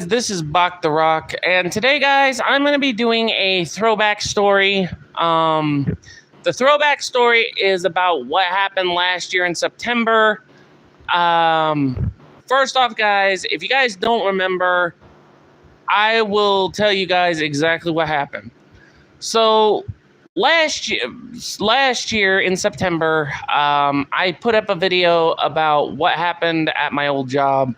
This is Bach the Rock, and today, guys, I'm going to be doing a throwback story. The throwback story is about what happened last year in September. First off, guys, if you guys don't remember, I will tell you guys exactly what happened. So, last year in September, I put up a video about what happened at my old job,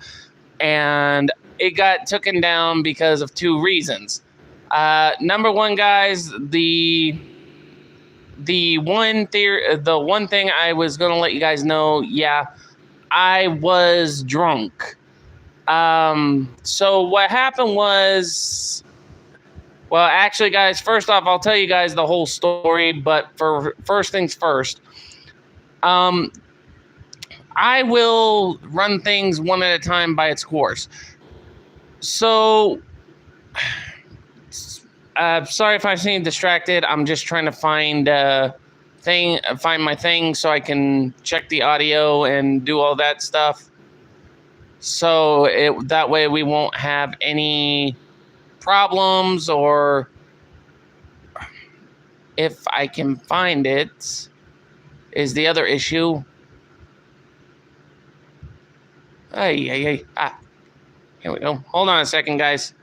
and it got taken down because of two reasons. Number one, guys, the one thing I was gonna let you guys know, yeah, I was drunk. So what happened was, well, actually, guys, first off, I'll tell you guys the whole story. But for first things first, I will run things one at a time by its course. So, sorry if I seem distracted. I'm just trying to find my thing so I can check the audio and do all that stuff. So that way we won't have any problems, or if I can find it is the other issue. Hey. Here we go. Hold on a second, guys.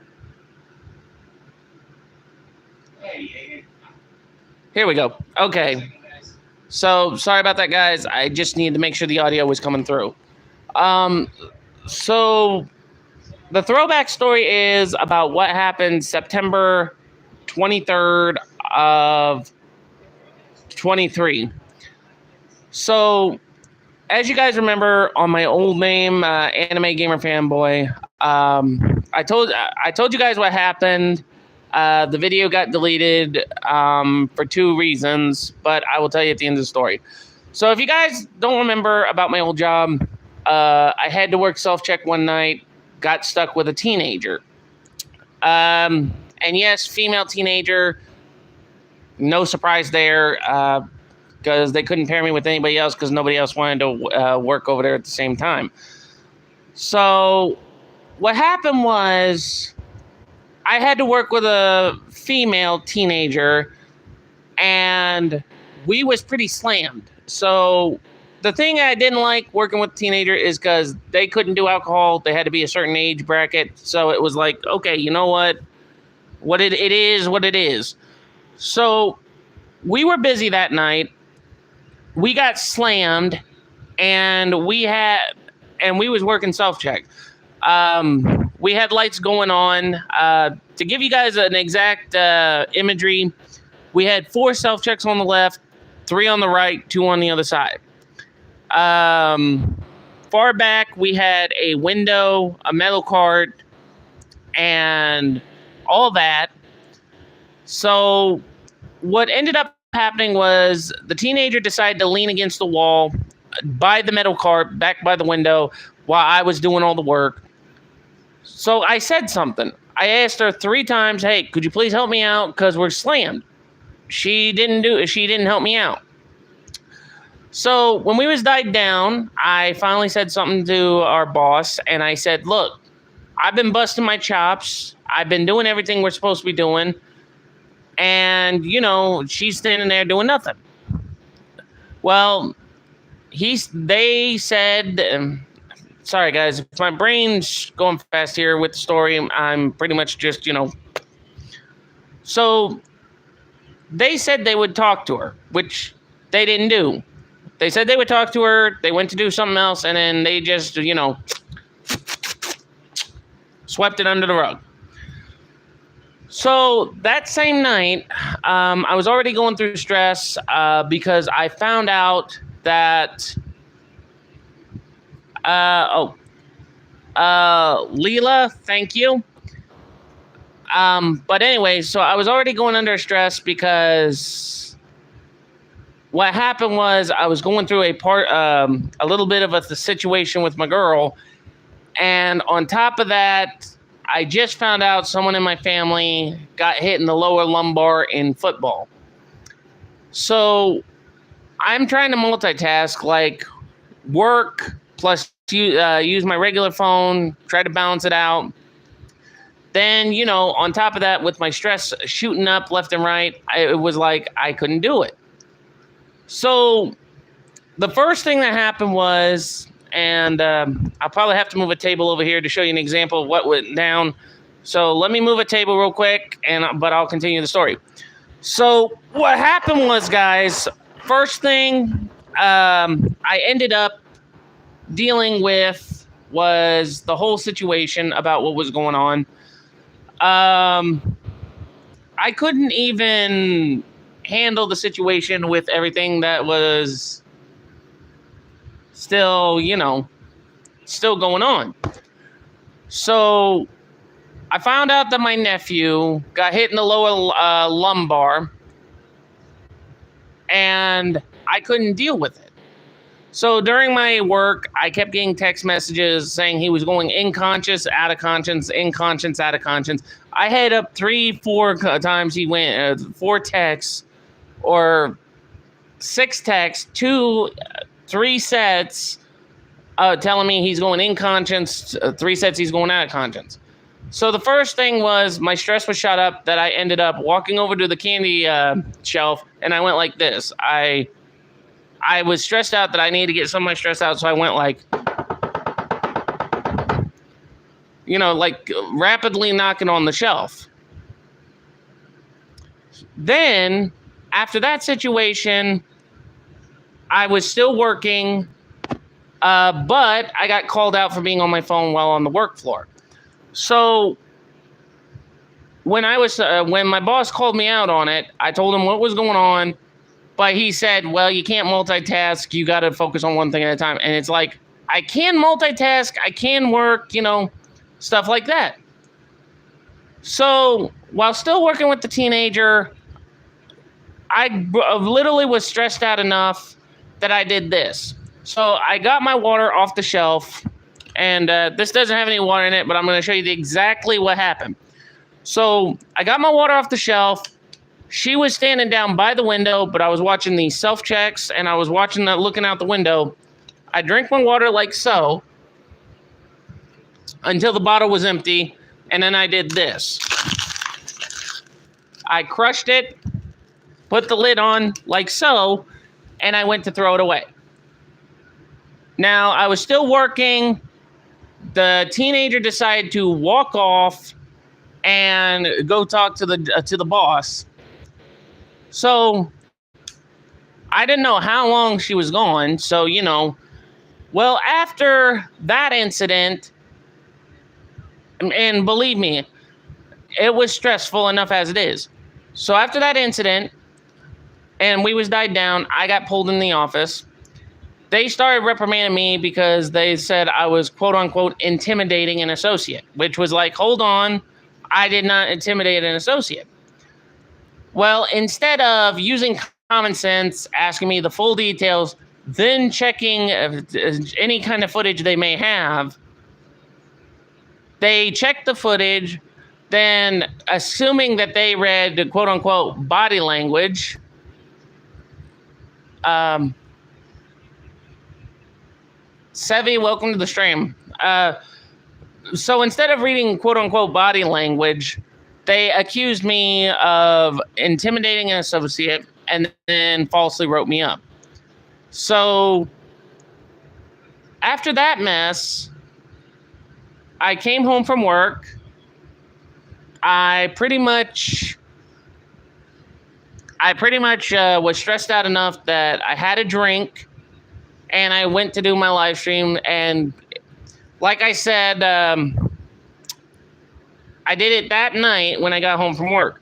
Here we go. Okay. So, sorry about that, guys. I just needed to make sure the audio was coming through. So, the throwback story is about what happened September 23rd of 23. So, as you guys remember, on my old name, Anime Gamer Fanboy, I told you guys what happened. The video got deleted for two reasons, but I will tell you at the end of the story. So if you guys don't remember about my old job, I had to work self-check one night, got stuck with a teenager. And yes, female teenager, no surprise there, because they couldn't pair me with anybody else because nobody else wanted to work over there at the same time. So what happened was, I had to work with a female teenager, and we was pretty slammed. So the thing I didn't like working with a teenager is because they couldn't do alcohol. They had to be a certain age bracket. So it was like, okay, you know what? It is what it is. So we were busy that night. We got slammed, and we was working self-check. We had lights going on. To give you guys an exact imagery, we had 4 self-checks on the left, 3 on the right, 2 on the other side. Far back, we had a window, a metal cart, and all that. So what ended up happening was the teenager decided to lean against the wall by the metal cart, back by the window, while I was doing all the work. So I said something. I asked her 3 times, hey, could you please help me out? Because we're slammed. She didn't help me out. So when we was died down, I finally said something to our boss, and I said, look, I've been busting my chops. I've been doing everything we're supposed to be doing. And, she's standing there doing nothing. Well, they said... sorry, guys. If my brain's going fast here with the story, I'm pretty much just, So, they said they would talk to her, which they didn't do. They said they would talk to her, they went to do something else, and then they just, swept it under the rug. So, that same night, I was already going through stress because I found out that... Leela, thank you. But anyway, so I was already going under stress because what happened was I was going through a little bit of a situation with my girl, and on top of that, I just found out someone in my family got hit in the lower lumbar in football. So I'm trying to multitask, like work plus use my regular phone, try to balance it out. Then, on top of that, with my stress shooting up left and right, it was like I couldn't do it. So the first thing that happened was, and I'll probably have to move a table over here to show you an example of what went down. So let me move a table real quick, but I'll continue the story. So what happened was, guys, first thing I ended up dealing with was the whole situation about what was going on. I couldn't even handle the situation with everything that was still going on. So I found out that my nephew got hit in the lower lumbar, and I couldn't deal with it. So during my work, I kept getting text messages saying he was going unconscious, out of conscience, unconscious, out of conscience. I had up 3-4 times he went, 4 texts or 6 texts, 3 sets telling me he's going unconscious, 3 sets he's going out of conscience. So the first thing was my stress was shot up that I ended up walking over to the candy shelf, and I went like this. I was stressed out that I needed to get some of my stress out, so I went like, like rapidly knocking on the shelf. Then, after that situation, I was still working, but I got called out for being on my phone while on the work floor. So when my boss called me out on it, I told him what was going on. But he said, well, you can't multitask. You got to focus on one thing at a time. And it's like, I can multitask. I can work, stuff like that. So while still working with the teenager, I literally was stressed out enough that I did this. So I got my water off the shelf. And this doesn't have any water in it, but I'm going to show you exactly what happened. So I got my water off the shelf. She was standing down by the window, but I was watching the self-checks, and I was looking out the window. I drank my water like so until the bottle was empty, and then I did this. I crushed it, put the lid on like so, and I went to throw it away. Now, I was still working. The teenager decided to walk off and go talk to the boss. So I didn't know how long she was gone. So, well, after that incident, and believe me, it was stressful enough as it is. So after that incident, and we was died down, I got pulled in the office. They started reprimanding me because they said I was, quote unquote, intimidating an associate, which was like, hold on, I did not intimidate an associate. Well, instead of using common sense, asking me the full details, then checking any kind of footage they may have, they checked the footage, then assuming that they read, quote unquote, body language, Sevi, welcome to the stream. So instead of reading, quote unquote, body language, they accused me of intimidating an associate and then falsely wrote me up. So after that mess, I came home from work. I pretty much was stressed out enough that I had a drink, and I went to do my live stream. And like I said, I did it that night when I got home from work.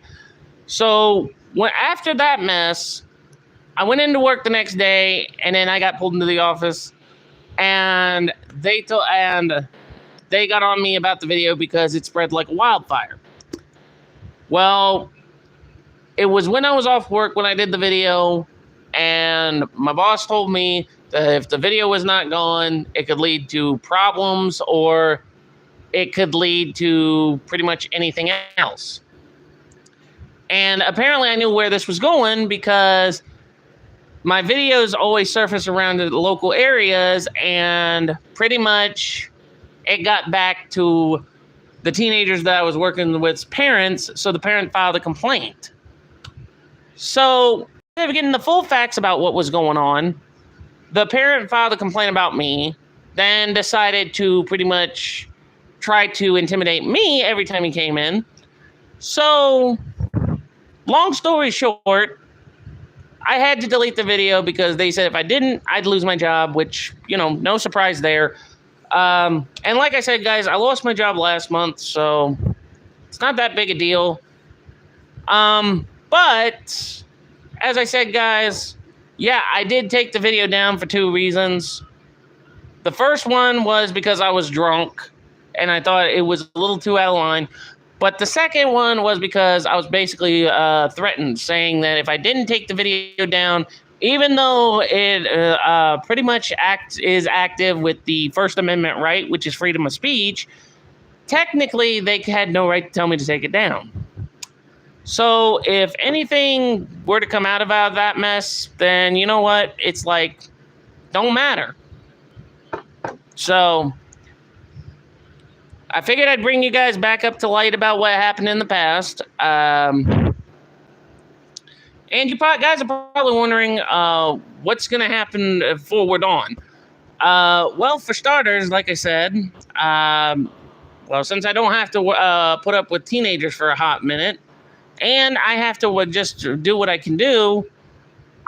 So after that mess, I went into work the next day, and then I got pulled into the office, and they got on me about the video because it spread like a wildfire. Well, it was when I was off work when I did the video, and my boss told me that if the video was not gone, it could lead to problems or it could lead to pretty much anything else. And apparently I knew where this was going because my videos always surface around the local areas, and pretty much it got back to the teenagers that I was working with's parents, so the parent filed a complaint. So, instead of getting the full facts about what was going on, the parent filed a complaint about me, then decided to pretty much try to intimidate me every time he came in. So, long story short, I had to delete the video because they said if I didn't, I'd lose my job, which, no surprise there. And like I said, guys, I lost my job last month, so it's not that big a deal. But as I said, guys, yeah, I did take the video down for 2 reasons. The first one was because I was drunk and I thought it was a little too out of line. But the second one was because I was basically threatened, saying that if I didn't take the video down, even though it pretty much is active with the First Amendment right, which is freedom of speech, technically they had no right to tell me to take it down. So if anything were to come out of that mess, then you know what? It's like, don't matter. So I figured I'd bring you guys back up to light about what happened in the past. And you guys are probably wondering what's going to happen forward on. Well, for starters, like I said, since I don't have to put up with teenagers for a hot minute, and I have to just do what I can do,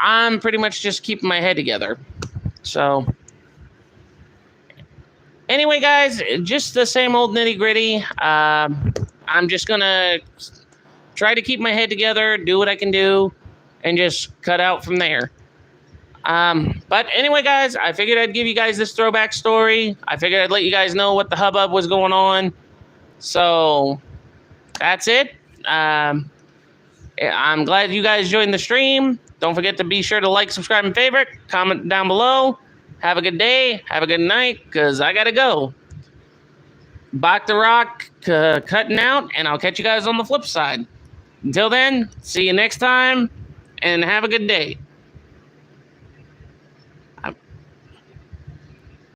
I'm pretty much just keeping my head together. So anyway, guys, just the same old nitty-gritty. I'm just going to try to keep my head together, do what I can do, and just cut out from there. But anyway, guys, I figured I'd give you guys this throwback story. I figured I'd let you guys know what the hubbub was going on. So that's it. I'm glad you guys joined the stream. Don't forget to be sure to like, subscribe, and favorite. Comment down below. Have a good day. Have a good night, because I got to go. Bach the Rock cutting out, and I'll catch you guys on the flip side. Until then, see you next time, and have a good day.